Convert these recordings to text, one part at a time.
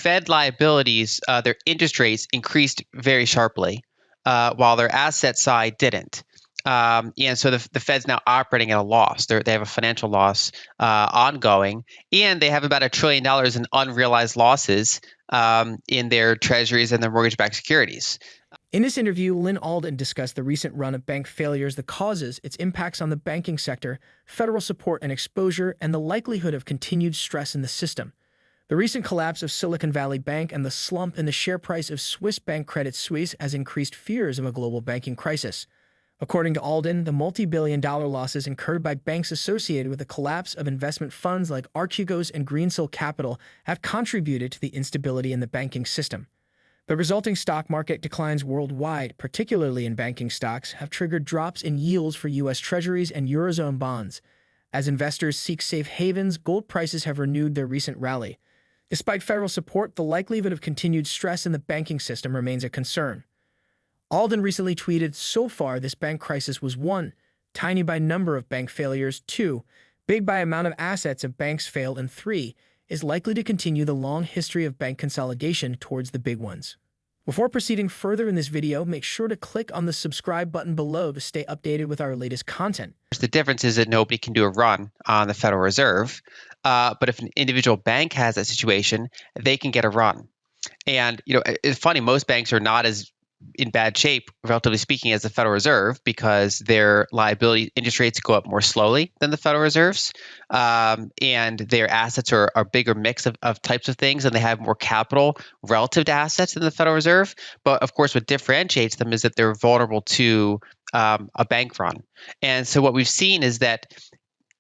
Fed liabilities, their interest rates increased very sharply, while their asset side didn't. And so the Fed's now operating at a loss. They have a financial loss ongoing, and they have about $1 trillion in unrealized losses in their treasuries and their mortgage-backed securities. In this interview, Lyn Alden discussed the recent run of bank failures, the causes, its impacts on the banking sector, federal support and exposure, and the likelihood of continued stress in the system. The recent collapse of Silicon Valley Bank and the slump in the share price of Swiss bank Credit Suisse has increased fears of a global banking crisis. According to Alden, the multi-billion-dollar losses incurred by banks associated with the collapse of investment funds like Archegos and Greensill Capital have contributed to the instability in the banking system. The resulting stock market declines worldwide, particularly in banking stocks, have triggered drops in yields for U.S. Treasuries and Eurozone bonds. As investors seek safe havens, gold prices have renewed their recent rally. Despite federal support, the likelihood of continued stress in the banking system remains a concern. Alden recently tweeted, "So far, this bank crisis was 1. Tiny by number of bank failures, 2. Big by amount of assets of banks failed, and 3. Is likely to continue the long history of bank consolidation towards the big ones." Before proceeding further in this video, make sure to click on the subscribe button below to stay updated with our latest content. The difference is that nobody can do a run on the Federal Reserve, but if an individual bank has that situation, they can get a run. And it's funny, most banks are not as in bad shape, relatively speaking, as the Federal Reserve because their liability interest rates go up more slowly than the Federal Reserve's, and their assets are a bigger mix of types of things, and they have more capital relative to assets than the Federal Reserve. But of course, what differentiates them is that they're vulnerable to a bank run. And so what we've seen is that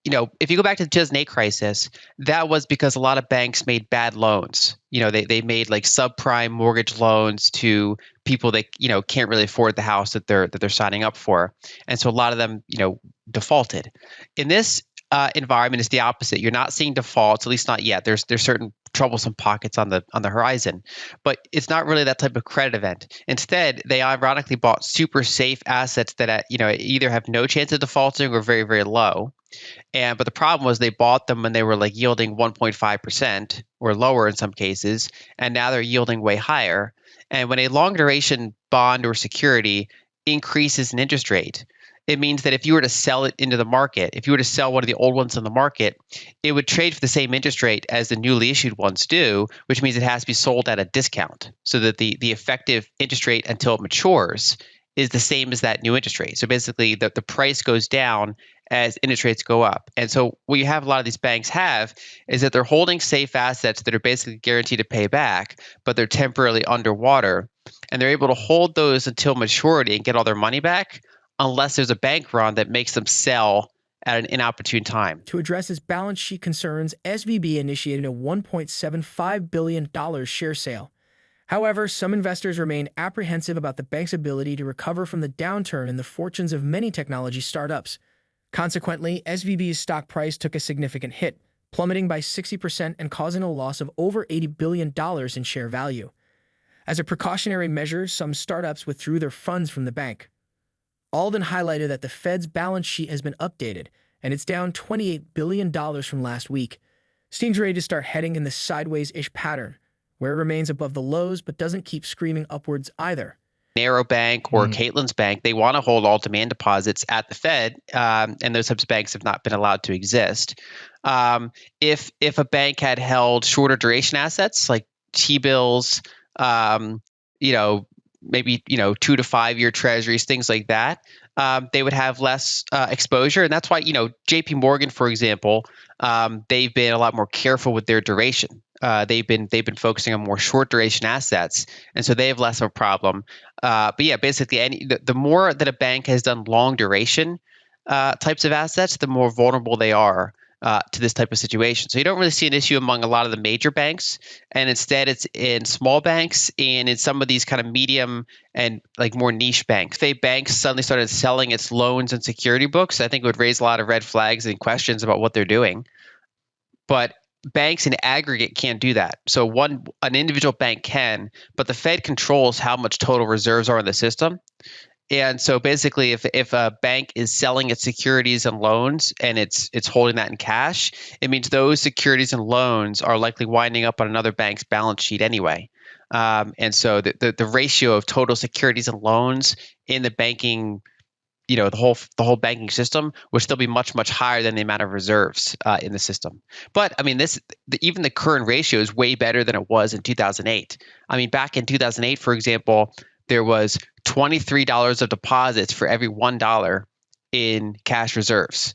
if you go back to the 2008 crisis, that was because a lot of banks made bad loans. They made like subprime mortgage loans to people that can't really afford the house that they're signing up for, and so a lot of them defaulted. In this environment, it's the opposite. You're not seeing defaults, at least not yet. There's certain troublesome pockets on the horizon, but it's not really that type of credit event. Instead, they ironically bought super safe assets that either have no chance of defaulting or very, very low. But the problem was they bought them when they were like yielding 1.5% or lower in some cases, and now they're yielding way higher. And when a long duration bond or security increases in interest rate, it means that if you were to sell it into the market, if you were to sell one of the old ones in the market, it would trade for the same interest rate as the newly issued ones do, which means it has to be sold at a discount so that the effective interest rate until it matures is the same as that new interest rate. So basically, the price goes down as interest rates go up. And so what you have a lot of these banks have is that they're holding safe assets that are basically guaranteed to pay back, but they're temporarily underwater. And they're able to hold those until maturity and get all their money back unless there's a bank run that makes them sell at an inopportune time. To address its balance sheet concerns, SVB initiated a $1.75 billion share sale. However, some investors remain apprehensive about the bank's ability to recover from the downturn in the fortunes of many technology startups. Consequently, SVB's stock price took a significant hit, plummeting by 60% and causing a loss of over $80 billion in share value. As a precautionary measure, some startups withdrew their funds from the bank. Alden highlighted that the Fed's balance sheet has been updated, and it's down $28 billion from last week. Seems ready to start heading in the sideways-ish pattern, where it remains above the lows but doesn't keep screaming upwards either. Narrow Bank or Caitlin's Bank, they want to hold all demand deposits at the Fed, and those types of banks have not been allowed to exist. If a bank had held shorter duration assets like T-bills, maybe 2 to 5 year treasuries, things like that, they would have less exposure, and that's why J.P. Morgan, for example, they've been a lot more careful with their duration. They've been focusing on more short duration assets, and so they have less of a problem. But yeah, basically, the more that a bank has done long duration types of assets, the more vulnerable they are to this type of situation. So you don't really see an issue among a lot of the major banks, and instead it's in small banks and in some of these kind of medium and like more niche banks. If a bank suddenly started selling its loans and security books, I think it would raise a lot of red flags and questions about what they're doing. But banks in aggregate can't do that. So an individual bank can, but the Fed controls how much total reserves are in the system. And so basically, if a bank is selling its securities and loans and it's holding that in cash, it means those securities and loans are likely winding up on another bank's balance sheet anyway. And so the ratio of total securities and loans in the banking, the whole banking system would still be much higher than the amount of reserves in the system. But I mean, even the current ratio is way better than it was in 2008. I mean, back in 2008, for example, there was $23 of deposits for every $1 in cash reserves.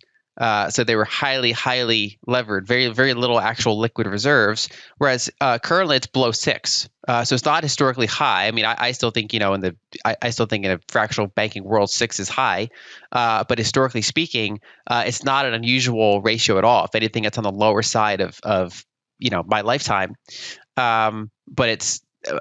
So they were highly levered, very little actual liquid reserves. Whereas currently it's below 6, so it's not historically high. I mean, I still think I still think in a fractional banking world 6 is high, but historically speaking, it's not an unusual ratio at all. If anything, it's on the lower side of my lifetime. But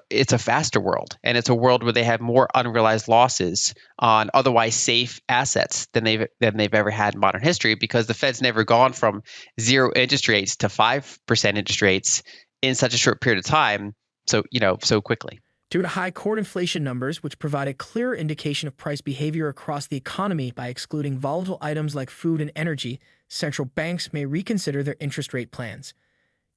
it's a faster world, and it's a world where they have more unrealized losses on otherwise safe assets than they've ever had in modern history, because the Fed's never gone from 0 interest rates to 5% interest rates in such a short period of time, so quickly. Due to high core inflation numbers, which provide a clear indication of price behavior across the economy by excluding volatile items like food and energy, central banks may reconsider their interest rate plans.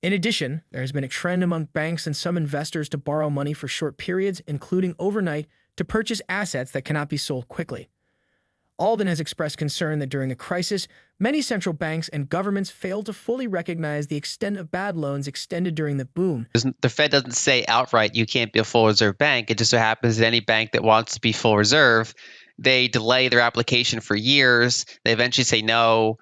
In addition, there has been a trend among banks and some investors to borrow money for short periods, including overnight, to purchase assets that cannot be sold quickly. Alden has expressed concern that during the crisis, many central banks and governments failed to fully recognize the extent of bad loans extended during the boom. The Fed doesn't say outright you can't be a full reserve bank. It just so happens that any bank that wants to be full reserve, they delay their application for years. They eventually say no.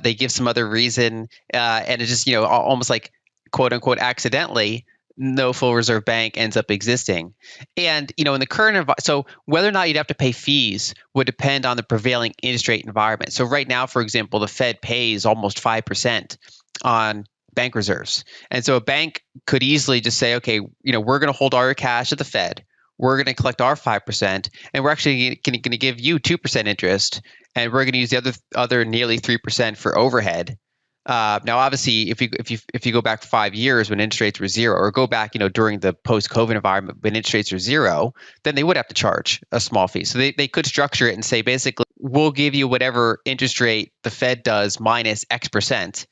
They give some other reason, and it's just almost like quote unquote accidentally, no full reserve bank ends up existing. And in the current so whether or not you'd have to pay fees would depend on the prevailing interest rate environment. So right now, for example, the Fed pays almost 5% on bank reserves, and so a bank could easily just say, okay, we're going to hold all your cash at the Fed. We're going to collect our 5%, and we're actually going to give you 2% interest, and we're going to use the other nearly 3% for overhead. Now, obviously, if you go back 5 years when interest rates were 0, or go back during the post-COVID environment when interest rates are 0, then they would have to charge a small fee. So they could structure it and say, basically, we'll give you whatever interest rate the Fed does minus X%.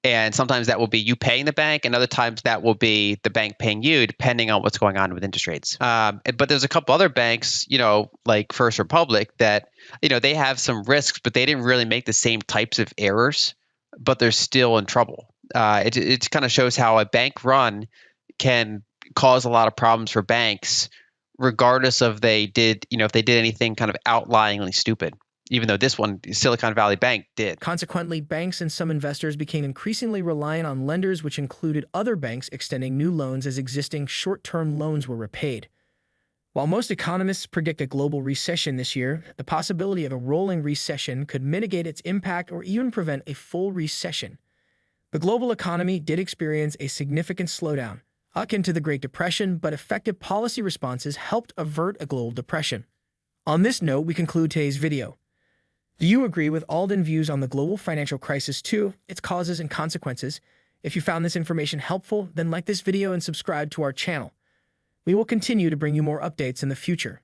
And sometimes that will be you paying the bank, and other times that will be the bank paying you, depending on what's going on with interest rates. But there's a couple other banks, like First Republic, that they have some risks, but they didn't really make the same types of errors, but they're still in trouble. It kind of shows how a bank run can cause a lot of problems for banks, regardless of if they did anything kind of outlyingly stupid, even though this one, Silicon Valley Bank, did. Consequently, banks and some investors became increasingly reliant on lenders, which included other banks extending new loans as existing short-term loans were repaid. While most economists predict a global recession this year, the possibility of a rolling recession could mitigate its impact or even prevent a full recession. The global economy did experience a significant slowdown, akin to the Great Depression, but effective policy responses helped avert a global depression. On this note, we conclude today's video. Do you agree with Alden's views on the global financial crisis too, its causes and consequences? If you found this information helpful, then like this video and subscribe to our channel. We will continue to bring you more updates in the future.